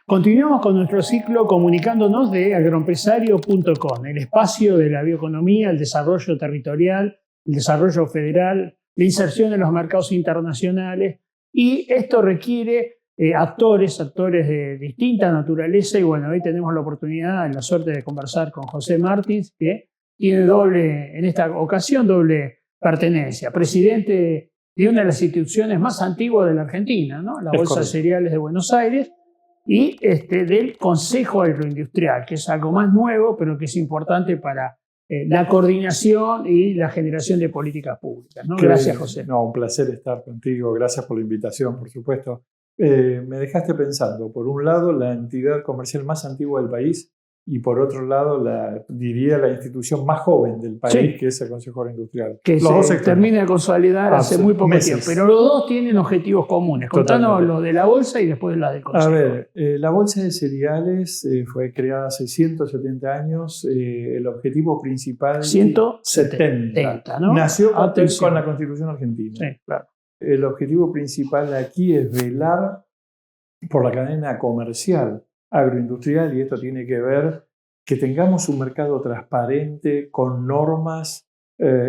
Continuamos con nuestro ciclo comunicándonos de agroempresario.com, el espacio de la bioeconomía, el desarrollo territorial, el desarrollo federal, la inserción en los mercados internacionales, y esto requiere actores de distinta naturaleza. Y bueno, hoy tenemos la oportunidad, la suerte de conversar con José Martins, que tiene en esta ocasión doble pertenencia: presidente de una de las instituciones más antiguas de la Argentina, ¿no? La Bolsa de Cereales de Buenos Aires, y del Consejo Agroindustrial, que es algo más nuevo, pero que es importante para la coordinación y la generación de políticas públicas, ¿no? Gracias, José. No, un placer estar contigo. Gracias por la invitación, por supuesto. Me dejaste pensando, por un lado, la entidad comercial más antigua del país, y por otro lado, diría la institución más joven del país, sí, que es el Consejo Agroindustrial. Que se termina de consolidar hace muy poco tiempo. Pero los dos tienen objetivos comunes. Contanos lo de la Bolsa y después la del Consejo. A ver, la Bolsa de Cereales fue creada hace 170 años. El objetivo principal... 170, ¿no? Nació con la Constitución argentina. Sí, claro. El objetivo principal aquí es velar por la cadena comercial agroindustrial, y esto tiene que ver que tengamos un mercado transparente con normas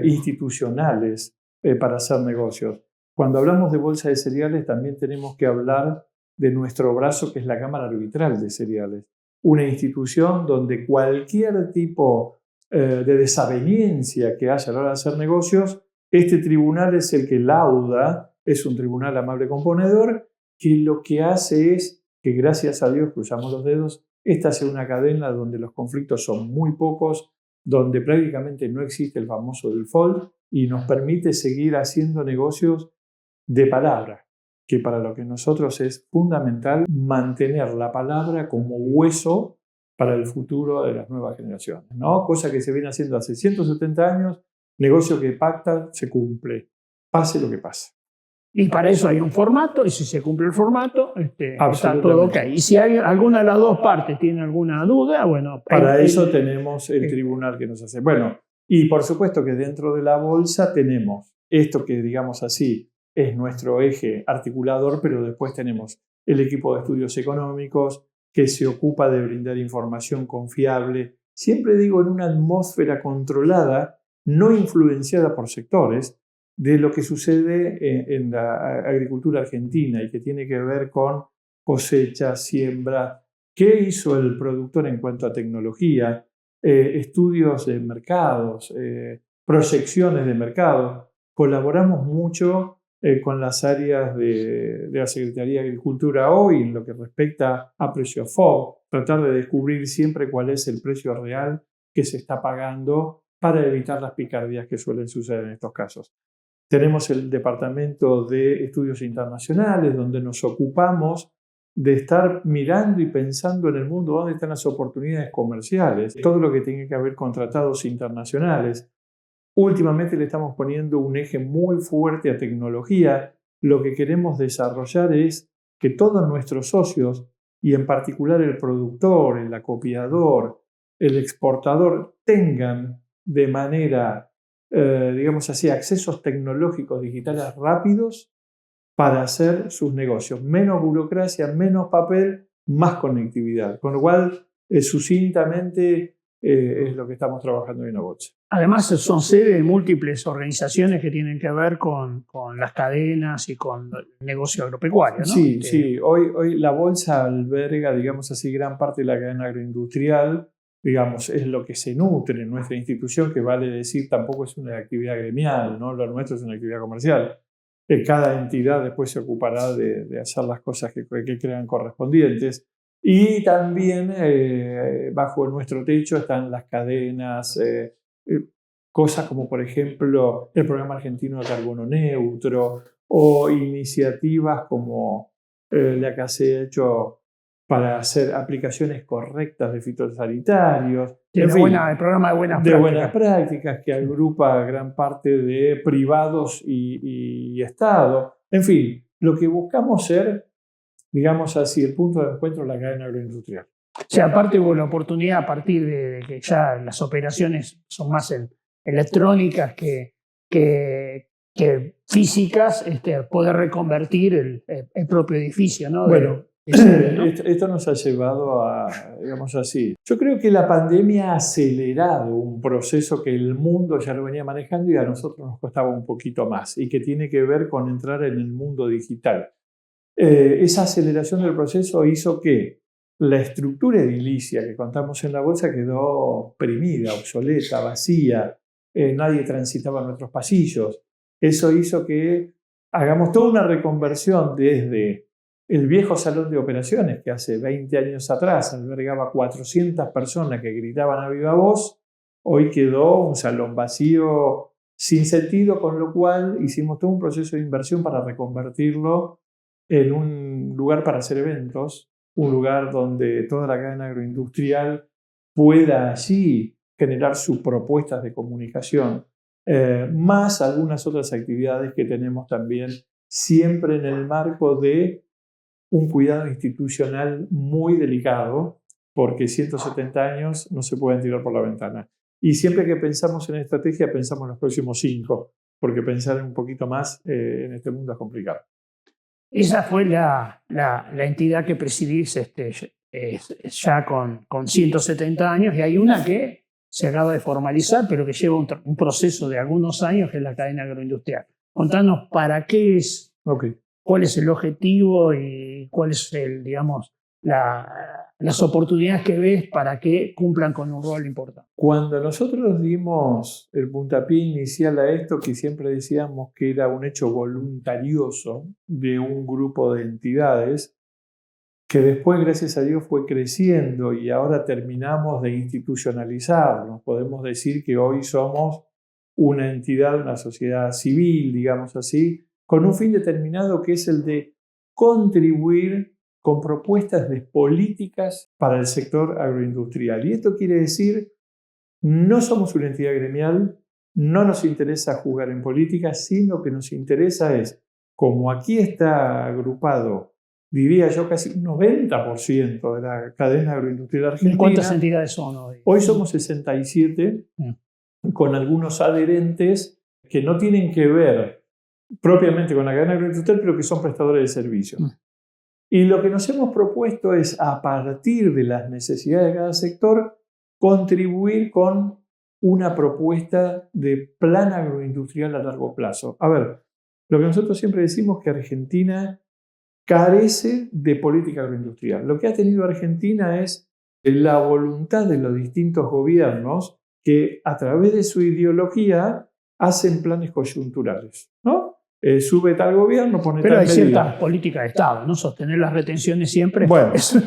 institucionales para hacer negocios. Cuando hablamos de bolsa de cereales, también tenemos que hablar de nuestro brazo, que es la Cámara Arbitral de Cereales, una institución donde cualquier tipo de desaveniencia que haya a la hora de hacer negocios, este tribunal es el que lauda, es un tribunal amable componedor, que lo que hace es que, gracias a Dios, cruzamos los dedos, esta sea una cadena donde los conflictos son muy pocos, donde prácticamente no existe el famoso default, y nos permite seguir haciendo negocios de palabra, que para lo que nosotros es fundamental mantener la palabra como hueso para el futuro de las nuevas generaciones, ¿no? Cosa que se viene haciendo hace 170 años, negocio que pacta, se cumple, pase lo que pase. Y para eso hay un formato, y si se cumple el formato, está todo ok. Y si alguna de las dos partes tiene alguna duda, bueno... Para eso tenemos el tribunal que nos hace. Bueno, y por supuesto que dentro de la bolsa tenemos esto que, digamos así, es nuestro eje articulador, pero después tenemos el equipo de estudios económicos que se ocupa de brindar información confiable, siempre digo en una atmósfera controlada, no influenciada por sectores, de lo que sucede en la agricultura argentina, y que tiene que ver con cosecha, siembra, qué hizo el productor en cuanto a tecnología, estudios de mercados, proyecciones de mercado. Colaboramos mucho con las áreas de la Secretaría de Agricultura hoy en lo que respecta a precio FOB, tratar de descubrir siempre cuál es el precio real que se está pagando para evitar las picardías que suelen suceder en estos casos. Tenemos el Departamento de Estudios Internacionales, donde nos ocupamos de estar mirando y pensando en el mundo dónde están las oportunidades comerciales, todo lo que tiene que ver con tratados internacionales. Últimamente le estamos poniendo un eje muy fuerte a tecnología. Lo que queremos desarrollar es que todos nuestros socios, y en particular el productor, el acopiador, el exportador, tengan de manera digamos así, accesos tecnológicos digitales rápidos para hacer sus negocios. Menos burocracia, menos papel, más conectividad. Con lo cual, sucintamente, es lo que estamos trabajando en la bolsa. Además, son sede de múltiples organizaciones que tienen que ver con las cadenas y con el negocio agropecuario, ¿no? Sí, sí. Hoy la bolsa alberga, digamos así, gran parte de la cadena agroindustrial. Digamos, es lo que se nutre en nuestra institución, que vale decir, tampoco es una actividad gremial, ¿no? Lo nuestro es una actividad comercial. Cada entidad después se ocupará de hacer las cosas que crean correspondientes. Y también bajo nuestro techo están las cadenas, cosas como por ejemplo el Programa Argentino de Carbono Neutro, o iniciativas como la que se ha hecho para hacer aplicaciones correctas de fitosanitarios. El programa de buenas prácticas que agrupa gran parte de privados y Estado. En fin, lo que buscamos ser, digamos así, el punto de encuentro de la cadena agroindustrial. O sea, aparte hubo la oportunidad, a partir de que ya las operaciones son más electrónicas que físicas, poder reconvertir el propio edificio, ¿no? Bueno, ¿no? Esto nos ha llevado a, digamos así, yo creo que la pandemia ha acelerado un proceso que el mundo ya lo venía manejando y a nosotros nos costaba un poquito más y que tiene que ver con entrar en el mundo digital. Esa aceleración del proceso hizo que la estructura edilicia que contamos en la bolsa quedó primida, obsoleta, vacía, nadie transitaba nuestros pasillos. Eso hizo que hagamos toda una reconversión desde el viejo salón de operaciones que hace 20 años atrás albergaba 400 personas que gritaban a viva voz, hoy quedó un salón vacío sin sentido, con lo cual hicimos todo un proceso de inversión para reconvertirlo en un lugar para hacer eventos, un lugar donde toda la cadena agroindustrial pueda allí generar sus propuestas de comunicación, más algunas otras actividades que tenemos también, siempre en el marco de un cuidado institucional muy delicado, porque 170 años no se pueden tirar por la ventana. Y siempre que pensamos en estrategia, pensamos en los próximos 5, porque pensar un poquito más en este mundo es complicado. Esa fue la entidad que presidís ya con 170 años, y hay una que se acaba de formalizar, pero que lleva un proceso de algunos años, que es la cadena agroindustrial. Contanos para qué es, cuál es el objetivo y cuál es las oportunidades que ves para que cumplan con un rol importante. Cuando nosotros dimos el puntapié inicial a esto, que siempre decíamos que era un hecho voluntarioso de un grupo de entidades, que después, gracias a Dios, fue creciendo y ahora terminamos de institucionalizarnos. Podemos decir que hoy somos una entidad, una sociedad civil, digamos así, con un fin determinado que es el de contribuir con propuestas de políticas para el sector agroindustrial. Y esto quiere decir, no somos una entidad gremial, no nos interesa jugar en política, sino que nos interesa es, como aquí está agrupado, diría yo, casi un 90% de la cadena agroindustrial argentina. ¿Cuántas entidades son hoy? Hoy somos 67, con algunos adherentes que no tienen que ver propiamente con la cadena agroindustrial, pero que son prestadores de servicios. Y lo que nos hemos propuesto es, a partir de las necesidades de cada sector, contribuir con una propuesta de plan agroindustrial a largo plazo. A ver, lo que nosotros siempre decimos es que Argentina carece de política agroindustrial. Lo que ha tenido Argentina es la voluntad de los distintos gobiernos que, a través de su ideología, hacen planes coyunturales, ¿no? Sube tal gobierno, pone pero tal hay medida. cierta política de Estado, ¿no? Sostener las retenciones siempre. Bueno, ese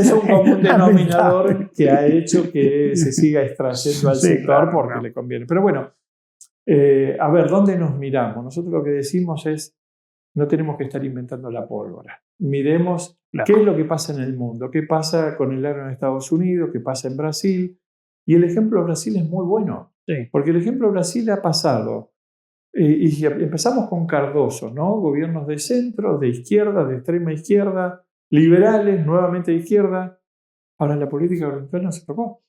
es un común denominador que ha hecho que se siga extrayendo al sector porque le conviene. Pero bueno, a ver, ¿dónde nos miramos? Nosotros lo que decimos es, no tenemos que estar inventando la pólvora. Miremos qué es lo que pasa en el mundo, qué pasa con el agro en Estados Unidos, qué pasa en Brasil. Y el ejemplo de Brasil es muy bueno, porque el ejemplo de Brasil ha pasado. Y empezamos con Cardoso, ¿no? Gobiernos de centro, de izquierda, de extrema izquierda, liberales, nuevamente de izquierda. Ahora la política agroindustrial no se tocó.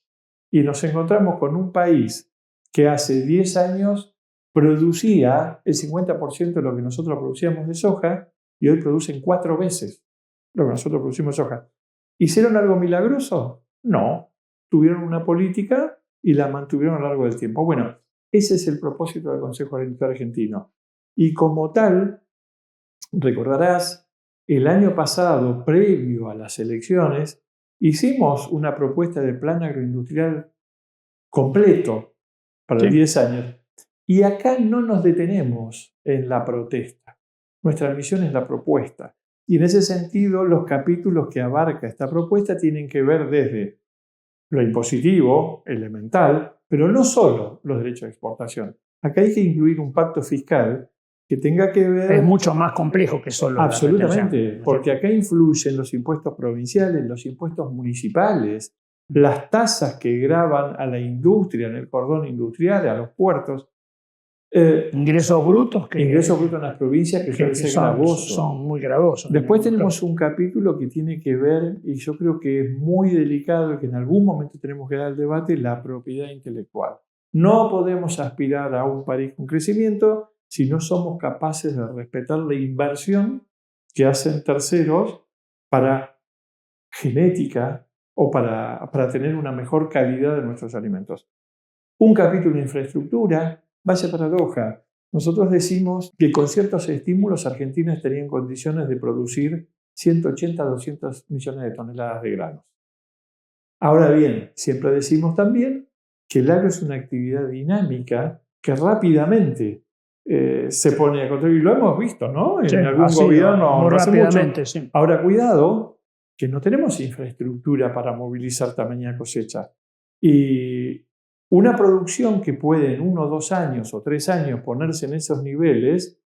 Y nos encontramos con un país que hace 10 años producía el 50% de lo que nosotros producíamos de soja y hoy producen 4 veces lo que nosotros producimos de soja. ¿Hicieron algo milagroso? No. Tuvieron una política y la mantuvieron a lo largo del tiempo. Bueno, ese es el propósito del Consejo Agroindustrial Argentino. Y como tal, recordarás, el año pasado, previo a las elecciones, hicimos una propuesta de plan agroindustrial completo para 10 años. Y acá no nos detenemos en la protesta. Nuestra misión es la propuesta. Y en ese sentido, los capítulos que abarca esta propuesta tienen que ver desde lo impositivo, elemental, pero no solo los derechos de exportación. Acá hay que incluir un pacto fiscal que tenga que ver... Es mucho más complejo que solo absolutamente, porque acá influyen los impuestos provinciales, los impuestos municipales, las tasas que gravan a la industria, en el cordón industrial, a los puertos. Ingresos brutos. Ingresos brutos en las provincias que suelen ser gravosos. Son muy gravosos. Después tenemos un capítulo que tiene que ver, y yo creo que es muy delicado y que en algún momento tenemos que dar el debate, la propiedad intelectual. No podemos aspirar a un país con crecimiento si no somos capaces de respetar la inversión que hacen terceros para genética o para tener una mejor calidad de nuestros alimentos. Un capítulo de infraestructura, vaya paradoja. Nosotros decimos que con ciertos estímulos Argentina estaría en condiciones de producir 180 a 200 millones de toneladas de granos. Ahora bien, siempre decimos también que el agro es una actividad dinámica que rápidamente se pone a control. Y lo hemos visto, ¿no? En algún gobierno muy no hace rápidamente, mucho. sí. Ahora, cuidado, que no tenemos infraestructura para movilizar tamaña cosecha. Y una producción que puede en 1 o 2 años o 3 años ponerse en esos niveles,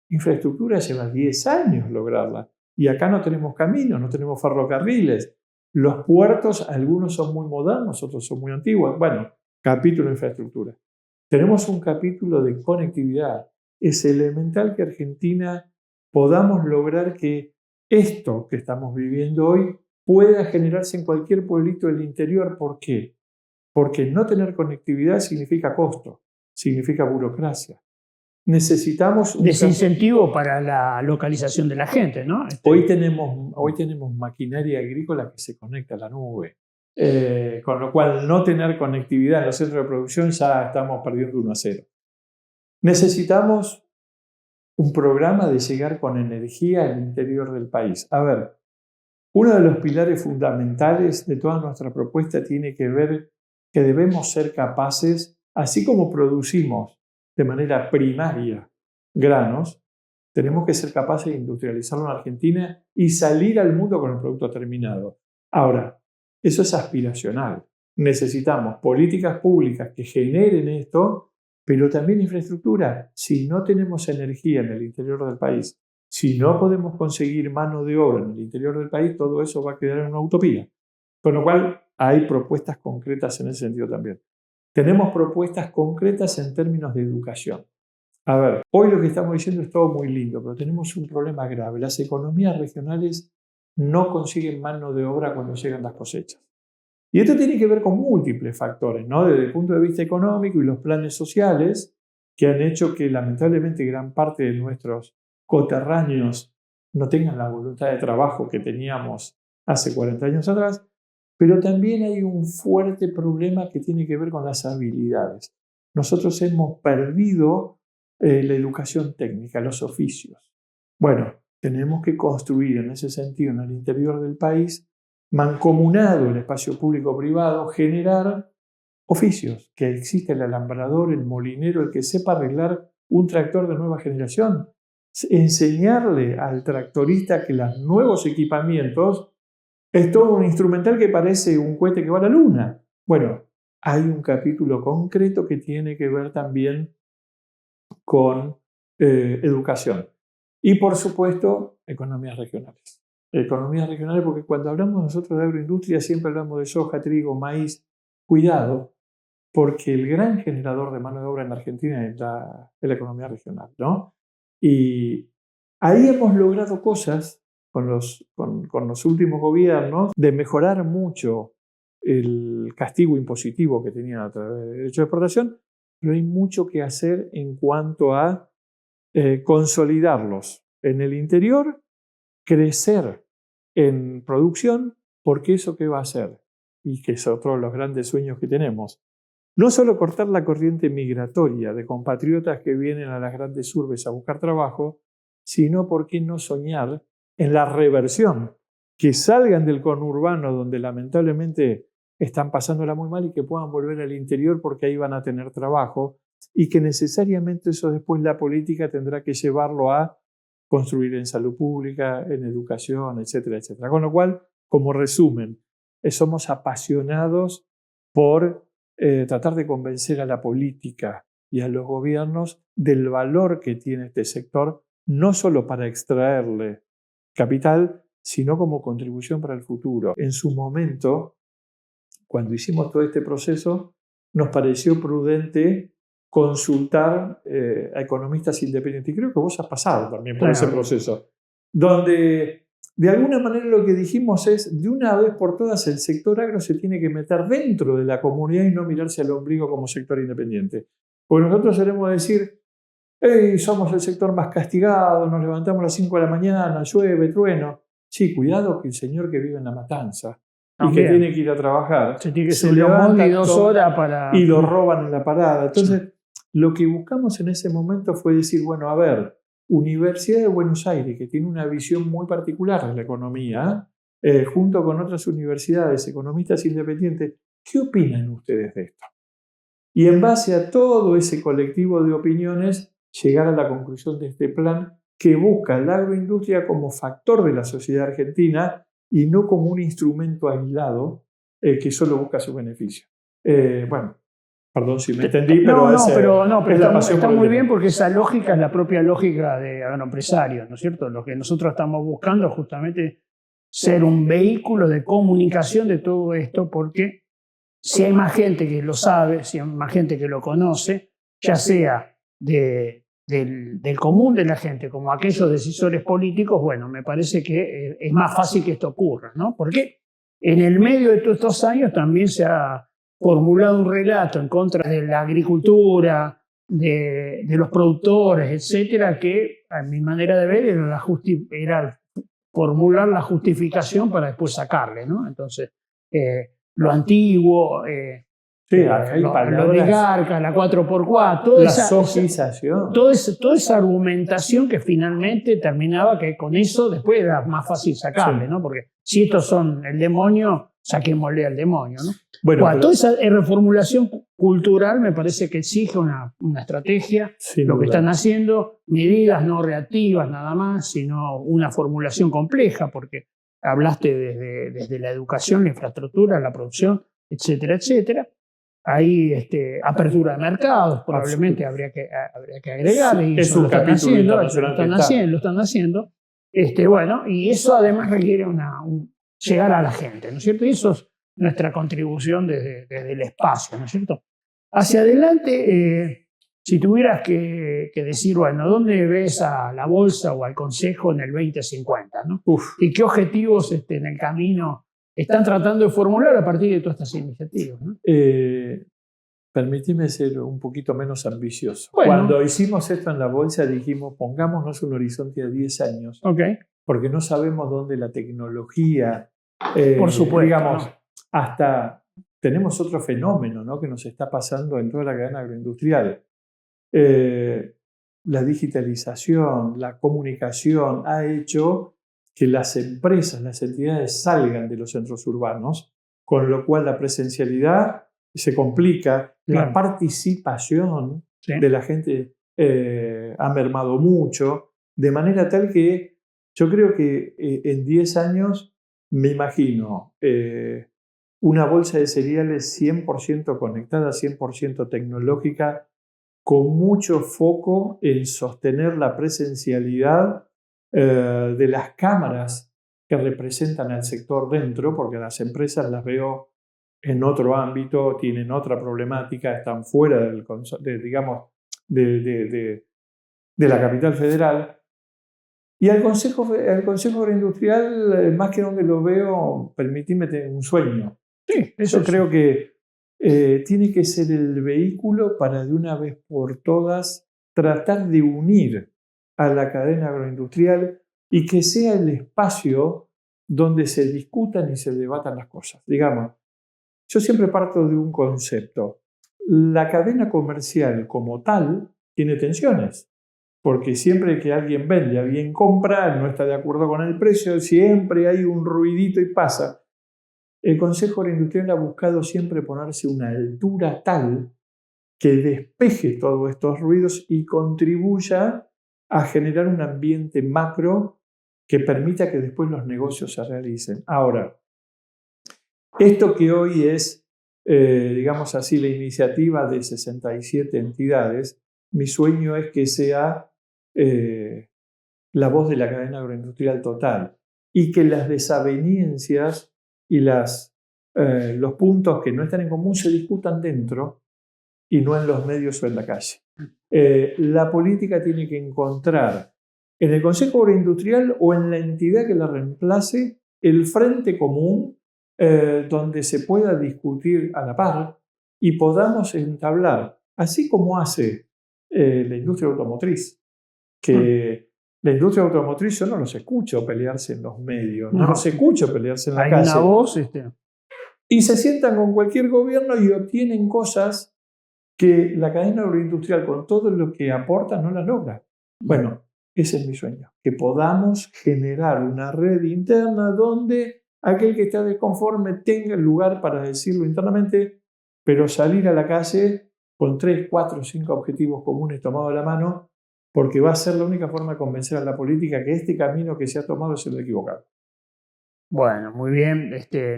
infraestructura lleva 10 años lograrla. Y acá no tenemos caminos, no tenemos ferrocarriles. Los puertos, algunos son muy modernos, otros son muy antiguos. Bueno, capítulo de infraestructura. Tenemos un capítulo de conectividad. Es elemental que Argentina podamos lograr que esto que estamos viviendo hoy pueda generarse en cualquier pueblito del interior. ¿Por qué? Porque no tener conectividad significa costo, significa burocracia. Necesitamos un desincentivo para la localización de la gente, ¿no? Hoy tenemos maquinaria agrícola que se conecta a la nube, con lo cual no tener conectividad en los centros de producción ya estamos perdiendo 1-0. Necesitamos un programa de llegar con energía al interior del país. A ver, uno de los pilares fundamentales de toda nuestra propuesta tiene que ver que debemos ser capaces, así como producimos de manera primaria granos, tenemos que ser capaces de industrializarlo en Argentina y salir al mundo con el producto terminado. Ahora, eso es aspiracional. Necesitamos políticas públicas que generen esto, pero también infraestructura. Si no tenemos energía en el interior del país, si no podemos conseguir mano de obra en el interior del país, todo eso va a quedar en una utopía. Con lo cual, hay propuestas concretas en ese sentido también. Tenemos propuestas concretas en términos de educación. A ver, hoy lo que estamos diciendo es todo muy lindo, pero tenemos un problema grave. Las economías regionales no consiguen mano de obra cuando llegan las cosechas. Y esto tiene que ver con múltiples factores, ¿no? Desde el punto de vista económico y los planes sociales que han hecho que lamentablemente gran parte de nuestros coterráneos no tengan la voluntad de trabajo que teníamos hace 40 años atrás, pero también hay un fuerte problema que tiene que ver con las habilidades. Nosotros hemos perdido la educación técnica, los oficios. Bueno, tenemos que construir en ese sentido en el interior del país, mancomunado el espacio público-privado, generar oficios, que existe el alambrador, el molinero, el que sepa arreglar un tractor de nueva generación. Enseñarle al tractorista que los nuevos equipamientos es todo un instrumental que parece un cohete que va a la luna. Bueno, hay un capítulo concreto que tiene que ver también con educación. Y por supuesto, economías regionales. Economías regionales porque cuando hablamos nosotros de agroindustria siempre hablamos de soja, trigo, maíz. Cuidado, porque el gran generador de mano de obra en Argentina es la economía regional, ¿no? Y ahí hemos logrado cosas con los últimos gobiernos de mejorar mucho el castigo impositivo que tenían a través del derecho de exportación, pero hay mucho que hacer en cuanto a consolidarlos en el interior, crecer en producción, porque eso ¿qué va a hacer? Y que es otro de los grandes sueños que tenemos. No solo cortar la corriente migratoria de compatriotas que vienen a las grandes urbes a buscar trabajo, sino por qué no soñar en la reversión, que salgan del conurbano donde lamentablemente están pasándola muy mal y que puedan volver al interior porque ahí van a tener trabajo y que necesariamente eso después la política tendrá que llevarlo a construir en salud pública, en educación, etcétera, etcétera. Con lo cual, como resumen, somos apasionados por tratar de convencer a la política y a los gobiernos del valor que tiene este sector, no solo para extraerle capital, sino como contribución para el futuro. En su momento, cuando hicimos todo este proceso, nos pareció prudente consultar a economistas independientes. Y creo que vos has pasado también por ese proceso, donde de alguna manera lo que dijimos es, de una vez por todas, el sector agro se tiene que meter dentro de la comunidad y no mirarse al ombligo como sector independiente. Porque nosotros solemos decir, hey, somos el sector más castigado, nos levantamos a las 5 de la mañana, llueve, trueno. sí, cuidado que el señor que vive en La Matanza y También. que tiene que ir a trabajar, Se tiene que subir a un bondi 2 horas para... y lo roban en la parada. Entonces, lo que buscamos en ese momento fue decir, bueno, a ver, Universidad de Buenos Aires, que tiene una visión muy particular de la economía, junto con otras universidades, economistas independientes, ¿qué opinan ustedes de esto? Y en base a todo ese colectivo de opiniones, llegar a la conclusión de este plan que busca la agroindustria como factor de la sociedad argentina y no como un instrumento aislado que solo busca su beneficio. Bueno, perdón si me entendí, pero está muy bien porque esa lógica es la propia lógica de agroempresarios, ¿no es cierto? Lo que nosotros estamos buscando es justamente ser un vehículo de comunicación de todo esto, porque si hay más gente que lo sabe, si hay más gente que lo conoce, ya sea del común de la gente como aquellos decisores políticos, bueno, me parece que es más fácil que esto ocurra, ¿no? Porque en el medio de todos estos años también se ha formulado un relato en contra de la agricultura, de los productores, etcétera, que a mi manera de ver era formular la justificación para después sacarle, ¿no? Entonces, lo antiguo, lo oligarca, la 4x4, toda esa argumentación que finalmente terminaba que con eso después era más fácil sacarle, ¿no? Porque si estos son el demonio, saquémosle al demonio, ¿no? Bueno, toda esa reformulación cultural me parece que exige una estrategia, lo que están haciendo, medidas no reactivas nada más, sino una formulación compleja, porque hablaste desde la educación, la infraestructura, la producción, etcétera, etcétera. Hay apertura de mercados, probablemente habría que agregar, y eso lo están haciendo. Bueno, y eso además requiere llegar a la gente, ¿no es cierto? Y eso es nuestra contribución desde el espacio, ¿no es cierto? Hacia adelante, si tuvieras que decir, bueno, ¿dónde ves a la Bolsa o al Consejo en el 2050, ¿no? ¿Y qué objetivos en el camino están tratando de formular a partir de todas estas iniciativas, ¿no? Permíteme ser un poquito menos ambicioso. Bueno. Cuando hicimos esto en la Bolsa dijimos, pongámonos un horizonte a 10 años, porque no sabemos dónde la tecnología, por supuesto, digamos, hasta tenemos otro fenómeno, ¿no?, que nos está pasando en toda la cadena agroindustrial. La digitalización, la comunicación ha hecho que las empresas, las entidades salgan de los centros urbanos, con lo cual la presencialidad se complica, la participación de la gente ha mermado mucho, de manera tal que yo creo que en 10 años me imagino una bolsa de cereales 100% conectada, 100% tecnológica, con mucho foco en sostener la presencialidad de las cámaras que representan al sector dentro, porque las empresas las veo en otro ámbito, tienen otra problemática, están fuera de la capital federal. Y al Consejo Agroindustrial, más que donde lo veo, permitidme tener un sueño. Sí, yo creo que tiene que ser el vehículo para de una vez por todas tratar de unir a la cadena agroindustrial y que sea el espacio donde se discutan y se debatan las cosas. Digamos, yo siempre parto de un concepto. La cadena comercial como tal tiene tensiones, porque siempre que alguien vende, alguien compra, no está de acuerdo con el precio, siempre hay un ruidito y pasa. El Consejo Agroindustrial ha buscado siempre ponerse una altura tal que despeje todos estos ruidos y contribuya a generar un ambiente macro que permita que después los negocios se realicen. Ahora, esto que hoy es, digamos así, la iniciativa de 67 entidades, mi sueño es que sea la voz de la cadena agroindustrial total y que las desavenencias y los puntos que no están en común se discutan dentro y no en los medios o en la calle. La política tiene que encontrar en el Consejo Agroindustrial o en la entidad que la reemplace el frente común donde se pueda discutir a la par y podamos entablar, así como hace la industria automotriz, que La industria automotriz yo no los escucho pelearse en los medios, no los escucho pelearse en la Hay calle. una voz. Y se sientan con cualquier gobierno y obtienen cosas que la cadena agroindustrial, con todo lo que aporta, no las logra. Bueno, ese es mi sueño, que podamos generar una red interna donde aquel que está desconforme tenga el lugar para decirlo internamente, pero salir a la calle con 3, 4, 5 objetivos comunes tomados a la mano, porque va a ser la única forma de convencer a la política que este camino que se ha tomado es el equivocado. Bueno, muy bien.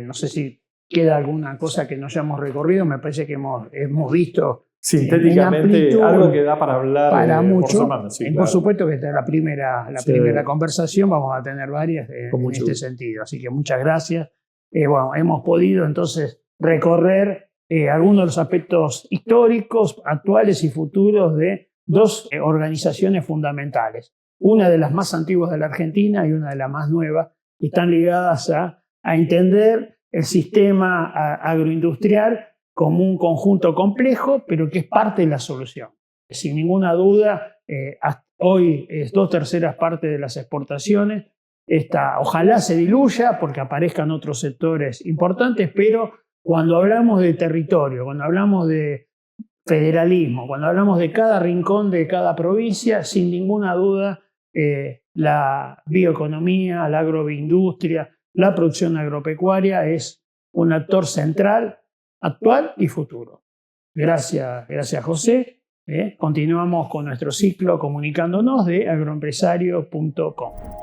No sé si queda alguna cosa que no hayamos recorrido. Me parece que hemos visto sintéticamente algo que da para hablar para mucho. Por semana. Sí, por claro. supuesto que esta es la primera conversación. Vamos a tener varias en este sentido. Así que muchas gracias. Bueno, hemos podido entonces recorrer algunos de los aspectos históricos, actuales y futuros de dos organizaciones fundamentales. Una de las más antiguas de la Argentina y una de las más nuevas, que están ligadas a entender el sistema agroindustrial como un conjunto complejo, pero que es parte de la solución. Sin ninguna duda, hoy es 2/3 partes de las exportaciones. Ojalá se diluya porque aparezcan otros sectores importantes, pero cuando hablamos de territorio, cuando hablamos de federalismo, cuando hablamos de cada rincón de cada provincia, sin ninguna duda, la bioeconomía, la agroindustria, la producción agropecuaria es un actor central, actual y futuro. Gracias José. Continuamos con nuestro ciclo comunicándonos de agroempresario.com.